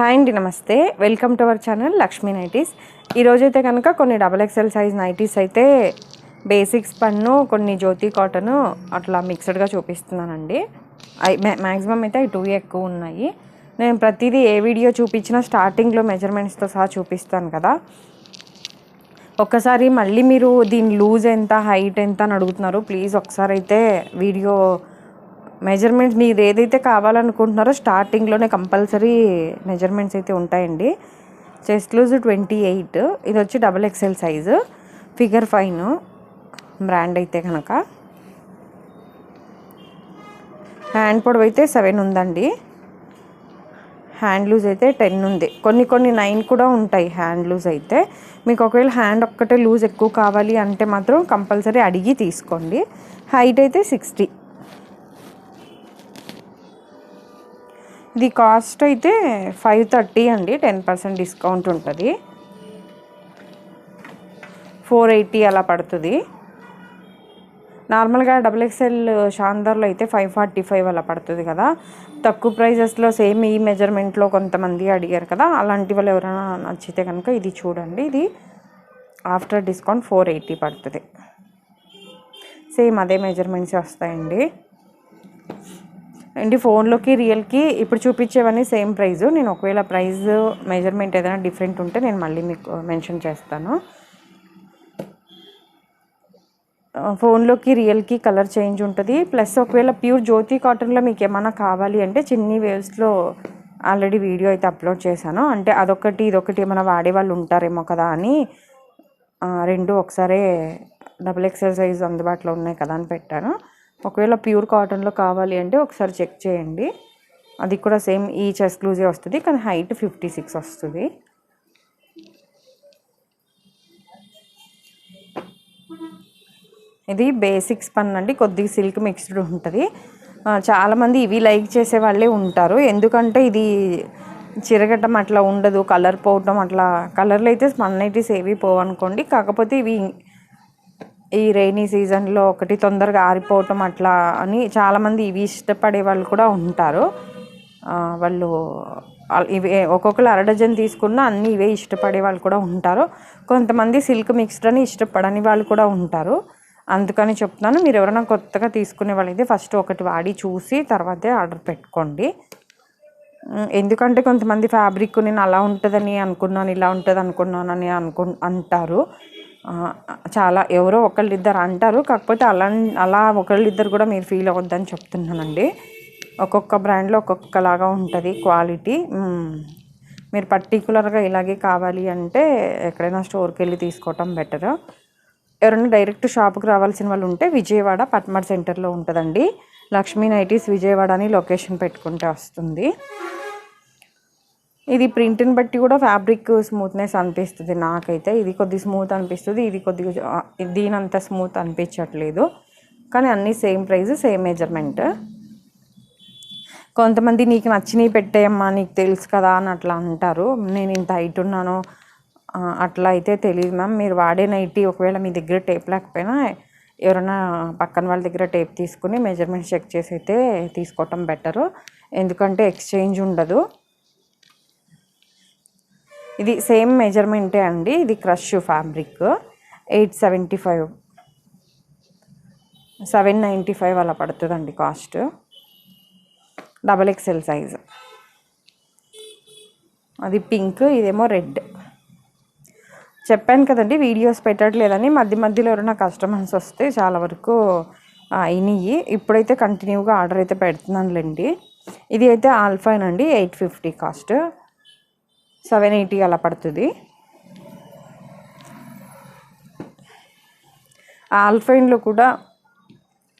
Hi అండి, నమస్తే. Welcome to our channel Lakshmi nighties. ఈరోజైతే కనుక కొన్ని XXL సైజ్ నైటీస్ అయితే బేసిక్స్ పన్ను, కొన్ని జ్యోతి కాటను అట్లా మిక్స్డ్గా చూపిస్తున్నానండి. మ్యాక్సిమం అయితే 2 ఎక్కువ ఉన్నాయి. నేను ప్రతిదీ ఏ వీడియో చూపించినా స్టార్టింగ్లో మెజర్మెంట్స్తో సహా చూపిస్తాను కదా. ఒక్కసారి మళ్ళీ మీరు దీని లూజ్ ఎంత, హైట్ ఎంత అని అడుగుతున్నారు. ప్లీజ్ ఒకసారి అయితే వీడియో మెజర్మెంట్స్ మీరు ఏదైతే కావాలనుకుంటున్నారో స్టార్టింగ్లోనే కంపల్సరీ మెజర్మెంట్స్ అయితే ఉంటాయండి. చెస్ట్ లూజ్ 28, ఇది వచ్చి XXL సైజు, ఫిగర్ 5 బ్రాండ్ అయితే కనుక. హ్యాండ్ పొడవు అయితే 7 ఉందండి. హ్యాండ్ లూజ్ అయితే 10 ఉంది. కొన్ని 9 కూడా ఉంటాయి హ్యాండ్ లూజ్ అయితే. మీకు ఒకవేళ హ్యాండ్ ఒక్కటే లూజ్ ఎక్కువ కావాలి అంటే మాత్రం కంపల్సరీ అడిగి తీసుకోండి. హైట్ అయితే 60. ఇది కాస్ట్ అయితే 530 అండి. 10% డిస్కౌంట్ ఉంటుంది. 480 అలా పడుతుంది. నార్మల్గా XXL షాందార్లో అయితే 545 అలా పడుతుంది కదా. తక్కువ ప్రైజెస్లో సేమ్ ఈ మెజర్మెంట్లో కొంతమంది అడిగారు కదా, అలాంటి వాళ్ళు ఎవరైనా నచ్చితే కనుక ఇది చూడండి. ఇది ఆఫ్టర్ డిస్కౌంట్ 480 పడుతుంది. సేమ్ అదే మెజర్మెంట్స్ వస్తాయండి. అండి ఫోన్లోకి రియల్కి ఇప్పుడు చూపించేవన్నీ సేమ్ ప్రైజు. నేను ఒకవేళ ప్రైస్ మెజర్మెంట్ ఏదైనా డిఫరెంట్ ఉంటే నేను మళ్ళీ మీకు మెన్షన్ చేస్తాను. ఫోన్లోకి రియల్కి కలర్ చేంజ్ ఉంటుంది. ప్లస్ ఒకవేళ ప్యూర్ జ్యోతి కాటన్లో మీకు ఏమైనా కావాలి అంటే చిన్ని వేవ్స్లో ఆల్రెడీ వీడియో అయితే అప్లోడ్ చేశాను. అంటే అదొకటి ఇదొకటి ఏమైనా వాడే వాళ్ళు ఉంటారేమో కదా అని రెండు ఒకసారి XXL సైజ్ అందుబాటులో ఉన్నాయి కదా అని పెట్టాను. ఒకవేళ ప్యూర్ కాటన్లో కావాలి అంటే ఒకసారి చెక్ చేయండి. అది కూడా సేమ్ ఈ చెస్ట్ లూజే వస్తుంది, కానీ హైట్ 56 వస్తుంది. ఇది బేసిక్స్ పన్ను అండి, కొద్దిగా సిల్క్ మిక్స్డ్ ఉంటుంది. చాలామంది ఇవి లైక్ చేసే వాళ్ళే ఉంటారు. ఎందుకంటే ఇది చిరగటం అట్లా ఉండదు, కలర్ పోవటం అట్లా. కలర్లు అయితే స్పన్ నైటీస్ ఏవి పోవనుకోండి. కాకపోతే ఇవి ఈ రైనీ సీజన్లో ఒకటి తొందరగా ఆరిపోవటం అట్లా అని చాలామంది ఇవి ఇష్టపడే వాళ్ళు కూడా ఉంటారు. వాళ్ళు ఇవి ఒక్కొక్కరు అరడజన్ తీసుకున్నా అన్నీ ఇవే ఇష్టపడే వాళ్ళు కూడా ఉంటారు. కొంతమంది సిల్క్ మిక్స్డ్ అని ఇష్టపడని వాళ్ళు కూడా ఉంటారు. అందుకని చెప్తున్నాను, మీరు ఎవరైనా కొత్తగా తీసుకునే వాళ్ళైతే ఫస్ట్ ఒకటి వాడి చూసి తర్వాతే ఆర్డర్ పెట్టుకోండి. ఎందుకంటే కొంతమంది ఫ్యాబ్రిక్ నేను అలా ఉంటుందని అనుకున్నాను, ఇలా ఉంటుంది అనుకున్నానని అంటారు. చాలా ఎవరో ఒకళ్ళిద్దరు అంటారు. కాకపోతే అలా ఒకళ్ళిద్దరు కూడా మీరు ఫీల్ అవ్వద్దని చెప్తున్నానండి. ఒక్కొక్క బ్రాండ్లో ఒక్కొక్కలాగా ఉంటుంది క్వాలిటీ. మీరు పర్టికులర్గా ఇలాగే కావాలి అంటే ఎక్కడైనా స్టోర్కి వెళ్ళి తీసుకోవటం బెటర్. ఎవరైనా డైరెక్ట్ షాప్కి రావాల్సిన వాళ్ళు ఉంటే విజయవాడ పట్మర్ సెంటర్లో ఉంటుందండి. లక్ష్మీ నైటీస్ విజయవాడ అని లొకేషన్ పెట్టుకుంటే వస్తుంది. ఇది ప్రింట్ని బట్టి కూడా ఫ్యాబ్రిక్ స్మూత్నెస్ అనిపిస్తుంది నాకైతే. ఇది కొద్దిగా స్మూత్ అనిపిస్తుంది, ఇది కొద్దిగా దీనంత స్మూత్ అనిపించట్లేదు. కానీ అన్నీ సేమ్ ప్రైస్, సేమ్ మెజర్మెంట్. కొంతమంది నీకు నచ్చినవి పెట్టేయమ్మా, నీకు తెలుసు కదా అని అట్లా అంటారు. నేను ఇంత హైట్ ఉన్నాను అట్లా అయితే తెలియదు మ్యామ్. మీరు వాడే నైటీ ఒకవేళ మీ దగ్గర టేప్ లేకపోయినా ఎవరైనా పక్కన వాళ్ళ దగ్గర టేప్ తీసుకుని మెజర్మెంట్ చెక్ చేసి అయితే తీసుకోవటం బెటరు. ఎందుకంటే ఎక్స్చేంజ్ ఉండదు. ఇది సేమ్ మెజర్మెంటే అండి. ఇది క్రష్ ఫ్యాబ్రిక్ 875, 795 అలా పడుతుందండి కాస్ట్. XXL size. అది పింక్, ఇదేమో రెడ్. చెప్పాను కదండి వీడియోస్ పెట్టట్లేదని. మధ్యలో ఎవరైనా కస్టమర్స్ వస్తే చాలా వరకు అయినాయి. ఇప్పుడైతే కంటిన్యూగా ఆర్డర్ అయితే పెడుతున్నానులేండి. ఇది అయితే ఆల్ఫైన్ అండి, 850 కాస్ట్. 780 అలా పడుతుంది. ఆల్ఫైన్లో కూడా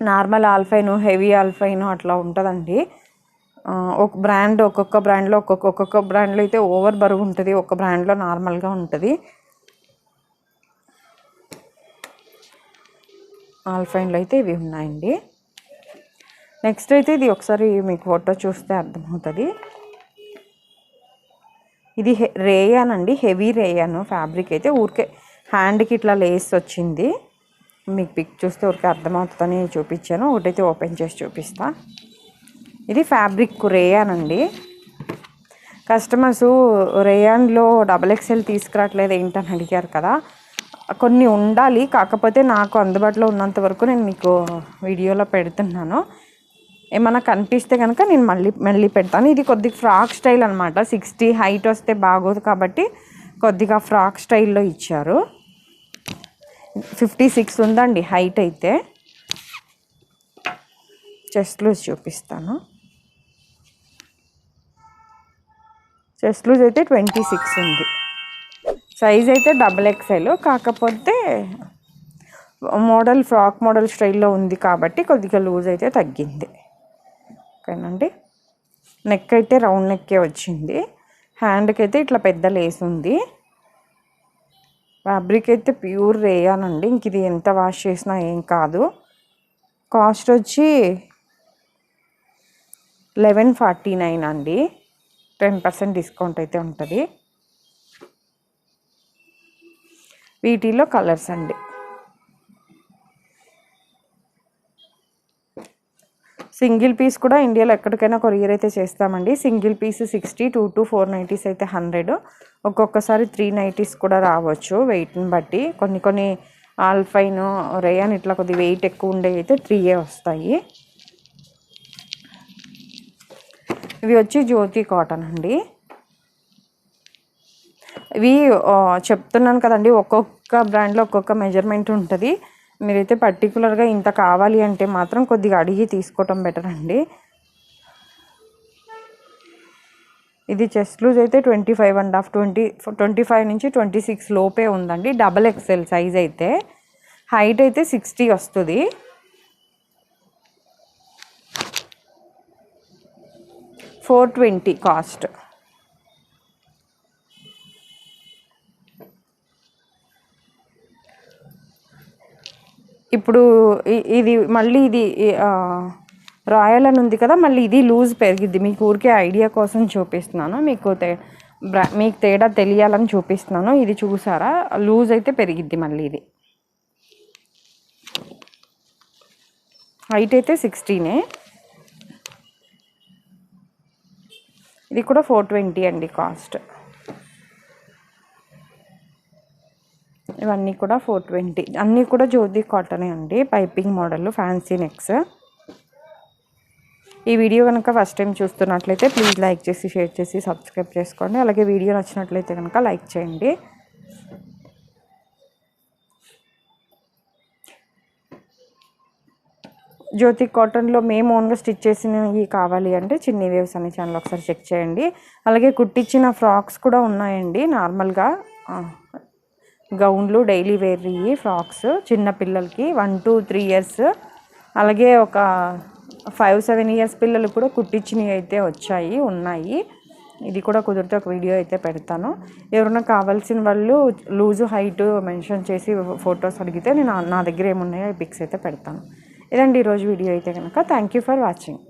నార్మల్ ఆల్ఫైన్, హెవీ ఆల్ఫైన్ అట్లా ఉంటుందండి. ఒక్కొక్క బ్రాండ్లో అయితే ఓవర్ బరువు ఉంటుంది, ఒక్క బ్రాండ్లో నార్మల్గా ఉంటుంది. ఆల్ఫైన్లో అయితే ఇవి ఉన్నాయండి. నెక్స్ట్ అయితే ఇది ఒకసారి మీకు ఫోటో చూస్తే అర్థమవుతుంది. ఇది రేయాన్ అండి, హెవీ రేయాన్ ఫ్యాబ్రిక్ అయితే. ఊరికే హ్యాండ్కి ఇట్లా లేస్ వచ్చింది. మీకు పిక్ చూస్తే ఊరికే అర్థమవుతుందని చూపించాను. ఒకటైతే ఓపెన్ చేసి చూపిస్తా. ఇది ఫ్యాబ్రిక్ రేయాన్ అండి. కస్టమర్స్ రేయాన్లో XXL తీసుకురావట్లేదు ఏంటని అడిగారు కదా. కొన్ని ఉండాలి, కాకపోతే నాకు అందుబాటులో ఉన్నంత వరకు నేను మీకు వీడియోలో పెడుతున్నాను. ఏమన్నా కనిపిస్తే కనుక నేను మళ్ళీ పెడతాను. ఇది కొద్దిగా ఫ్రాక్ స్టైల్ అనమాట. 60 హైట్ వస్తే బాగోదు కాబట్టి కొద్దిగా ఫ్రాక్ స్టైల్లో ఇచ్చారు. 56 ఉందండి హైట్ అయితే. చెస్ట్ లూజ్ చూపిస్తాను. చెస్ట్ లూజ్ అయితే 26 ఉంది. సైజ్ అయితే XXL, కాకపోతే మోడల్ ఫ్రాక్ మోడల్ స్టైల్లో ఉంది కాబట్టి కొద్దిగా లూజ్ అయితే తగ్గింది. ఓకేనండి. నెక్ అయితే రౌండ్ నెక్కే వచ్చింది. హ్యాండ్కి అయితే ఇట్లా పెద్ద లేస్ ఉంది. ఫ్యాబ్రిక్ అయితే ప్యూర్ రేయాన్ అండి. ఇంక ఇది ఎంత వాష్ చేసినా ఏం కాదు. కాస్ట్ వచ్చి 1149 అండి. 10% డిస్కౌంట్ అయితే ఉంటుంది. వీటిలో కలర్స్ అండి. సింగిల్ పీస్ కూడా ఇండియాలో ఎక్కడికైనా కొరియర్ అయితే చేస్తామండి. సింగిల్ పీస్ 60, 2 to 4 నైటీస్ అయితే 100. ఒక్కొక్కసారి 3 నైటీస్ కూడా రావచ్చు వెయిట్ని బట్టి. కొన్ని ఆల్ఫైన్ రేయాన్ ఇట్లా కొద్ది వెయిట్ ఎక్కువ ఉండే అయితే 3 వస్తాయి. ఇవి వచ్చి జ్యోతి కాటన్ అండి. ఇవి చెప్తున్నాను కదండి, ఒక్కొక్క బ్రాండ్లో ఒక్కొక్క మెజర్మెంట్ ఉంటుంది. మీరైతే పర్టికులర్గా ఇంత కావాలి అంటే మాత్రం కొద్దిగా అడిగి తీసుకోవటం బెటర్ అండి. ఇది చెస్ట్ లూజ్ అయితే 25.5, 25 నుంచి 26 లోపే ఉందండి. XXL సైజ్ అయితే. హైట్ అయితే 60 వస్తుంది. $420 కాస్ట్. ఇప్పుడు ఇది మళ్ళీ ఇది రాయల్ అని ఉంది కదా, మళ్ళీ ఇది లూజ్ పెరిగిద్ది. మీకు ఊరికే ఐడియా కోసం చూపిస్తున్నాను, మీకు తేడా తెలియాలని చూపిస్తున్నాను. ఇది చూసారా, లూజ్ అయితే పెరిగిద్ది మళ్ళీ. ఇది హైట్ అయితే 16. ఇది కూడా 420 అండి కాస్ట్. ఇవన్నీ కూడా 420. అన్నీ కూడా జ్యోతి కాటనే అండి. Piping model, fancy necks. ఈ వీడియో కనుక ఫస్ట్ టైం చూస్తున్నట్లయితే ప్లీజ్ లైక్ చేసి, షేర్ చేసి, సబ్స్క్రైబ్ చేసుకోండి. అలాగే వీడియో నచ్చినట్లయితే కనుక లైక్ చేయండి. జ్యోతి కాటన్లో మేము ఓన్గా స్టిచ్ చేసినవి కావాలి అంటే చిన్ని వేవ్స్ అనే ఛానల్ ఒకసారి చెక్ చేయండి. అలాగే కుట్టించిన ఫ్రాక్స్ కూడా ఉన్నాయండి. నార్మల్గా గౌన్లు, డైలీ వేర్ ఫ్రాక్స్ చిన్న పిల్లలకి 1 to 3 years, అలాగే ఒక 5-7 years పిల్లలు కూడా కుట్టించినవి అయితే ఉన్నాయి. ఇది కూడా కుదిరితే ఒక వీడియో అయితే పెడతాను. ఎవరైనా కావాల్సిన వాళ్ళు లూజు హైట్ మెన్షన్ చేసి ఫొటోస్ అడిగితే నేను నా దగ్గర ఏమున్నాయో పిక్స్ అయితే పెడతాను. ఇదండి ఈరోజు వీడియో అయితే కనుక. Thank you for watching.